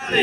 గత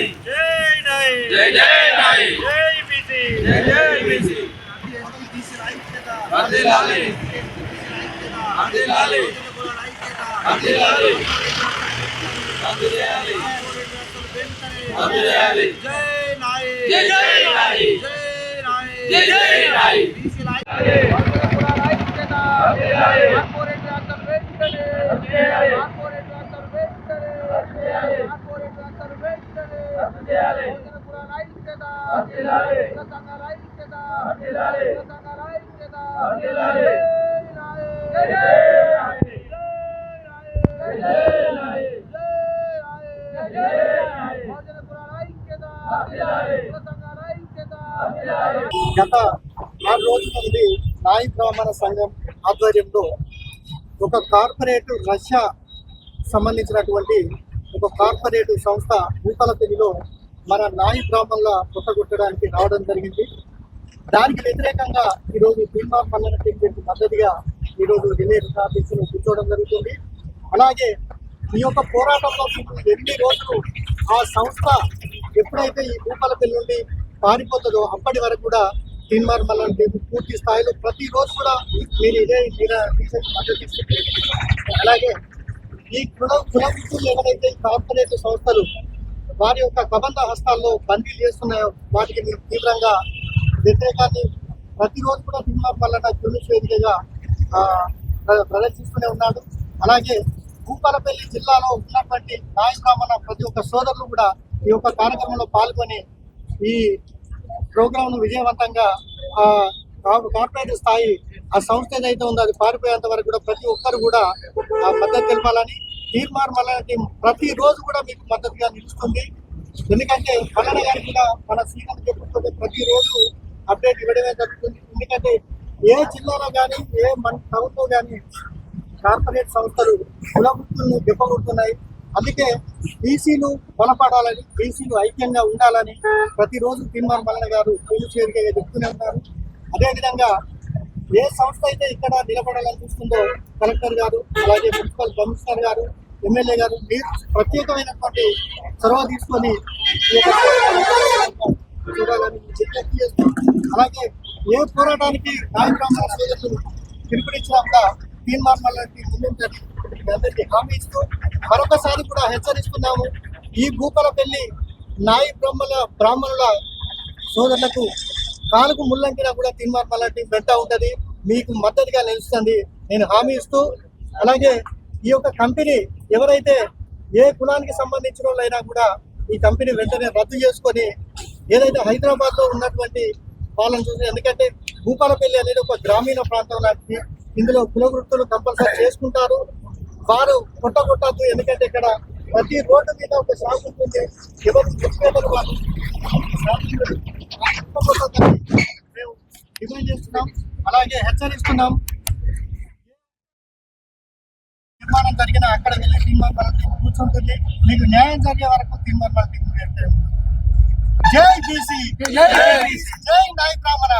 6 రోజుల నుండి నాయి బ్రాహ్మణ సంఘం ఆధ్వర్యంలో ఒక కార్పొరేట్ రష్యా సంబంధించినటువంటి ఒక కార్పొరేట్ సంస్థ భూపాలపల్లిలో మన నాయి బ్రాహ్మణుల కొట్టగొట్టడానికి రావడం జరిగింది. దానికి వ్యతిరేకంగా ఈరోజు తీర్మార్ పల్లెన టీంకి మద్దతుగా ఈరోజు ఢిల్లీ ఆఫీసులో కూర్చోవడం జరుగుతుంది. అలాగే ఈ యొక్క పోరాటంలో ఎన్ని రోజులు ఆ సంస్థ ఎప్పుడైతే ఈ భూపాలపల్లి నుండి పారిపోతుందో అప్పటి వరకు కూడా తీర్మార్ పల్లెన టీం పూర్తి స్థాయిలో ప్రతిరోజు కూడా మీరు ఇదే మద్దతు ఇస్తుంది. అలాగే ఈ కులవృత్తులు ఎవరైతే కార్పొరేట్ సంస్థలు వారి యొక్క కబంధ హస్తాల్లో బందీలు చేస్తున్నాయో వాటికి మీరు తీవ్రంగా వ్యతిరేకాన్ని ప్రతిరోజు కూడా తీర్మార్ పల్లెన జ్యుడిషియల్ వేదికగా ప్రదర్శిస్తూనే ఉన్నాడు. అలాగే భూపాలపల్లి జిల్లాలో ఉన్నటువంటి నాయి బ్రాహ్మణ ప్రతి ఒక్క సోదరులు కూడా ఈ యొక్క కార్యక్రమంలో పాల్గొని ఈ ప్రోగ్రాంను విజయవంతంగా కార్పొరేట్ స్థాయి ఆ సంస్థ ఏదైతే ఉందో అది పారిపోయేంత వరకు కూడా ప్రతి ఒక్కరు కూడా మద్దతు తెలపాలని తీర్మార్ పల్లెన టీం ప్రతిరోజు కూడా మీకు మద్దతుగా నిలుస్తుంది. ఎందుకంటే పల్లెన గారికి కూడా మన సీఎం చెప్పుకుంటే ప్రతిరోజు అప్డేట్ ఇవ్వడమే జరుగుతుంది. ఎందుకంటే ఏ జిల్లాలో కానీ ఏ మన టౌన్లో కానీ కార్పొరేట్ సంస్థలు కులవృత్తులను దెబ్బకొడుతున్నాయి. అందుకే బీసీలు బలపడాలని, బీసీలు ఐక్యంగా ఉండాలని ప్రతిరోజు తీర్మార్ పల్లెన గారు చేరికగా చెప్తూనే ఉన్నారు. అదేవిధంగా ఏ సంస్థ అయితే ఇక్కడ నిలబడాలని చూస్తుందో కలెక్టర్ గారు, అలాగే మున్సిపల్ కమిషనర్ గారు, ఎమ్మెల్యే గారు మీరు ప్రత్యేకమైనటువంటి చొరవ తీసుకొని చూడాలని విజ్ఞప్తి చేస్తూ, అలాగే ఏ పోరాటానికి నాయి బ్రాహ్మణ సోదరులు పిలుపునిచ్చినాక తీర్మార్ పల్లెన ముందుంటది అందరికీ హామీ ఇస్తూ మరొకసారి కూడా హెచ్చరిస్తున్నాము. ఈ భూపాలపల్లి నాయి బ్రాహ్మణుల సోదరులకు కాలుకు ముల్లంకినా కూడా తీర్మార్ పల్లెన వెంట ఉంటుంది, మీకు మద్దతుగా నిలుస్తుంది నేను హామీ ఇస్తూ, అలాగే ఈ యొక్క కంపెనీ ఎవరైతే ఏ కులానికి సంబంధించిన వాళ్ళైనా కూడా ఈ కంపెనీ వెంటనే రద్దు చేసుకొని ఏదైతే హైదరాబాద్లో ఉన్నటువంటి వాళ్ళని చూసి, ఎందుకంటే భూపాలపల్లి అనేది ఒక గ్రామీణ ప్రాంతం లాంటిది, ఇందులో కులవృత్తులు కంపల్సరీ చేసుకుంటారు. వారు కొట్టద్దు, ఎందుకంటే ఇక్కడ ప్రతి రోడ్డు మీద ఒక షాప్ ఉంటుంది, ఎవరు చెప్పేవారు వాళ్ళు మేము డిమాండ్ చేస్తున్నాం, అలాగే హెచ్చరిస్తున్నాం. నిర్మాణం జరిగిన అక్కడ వెళ్ళి తీర్మార్ పల్లెన కూర్చుంటుంది, మీకు న్యాయం జరిగే వరకు తీర్మార్ పల్లెన. జై బీసీ, జై నాయి బ్రాహ్మణ.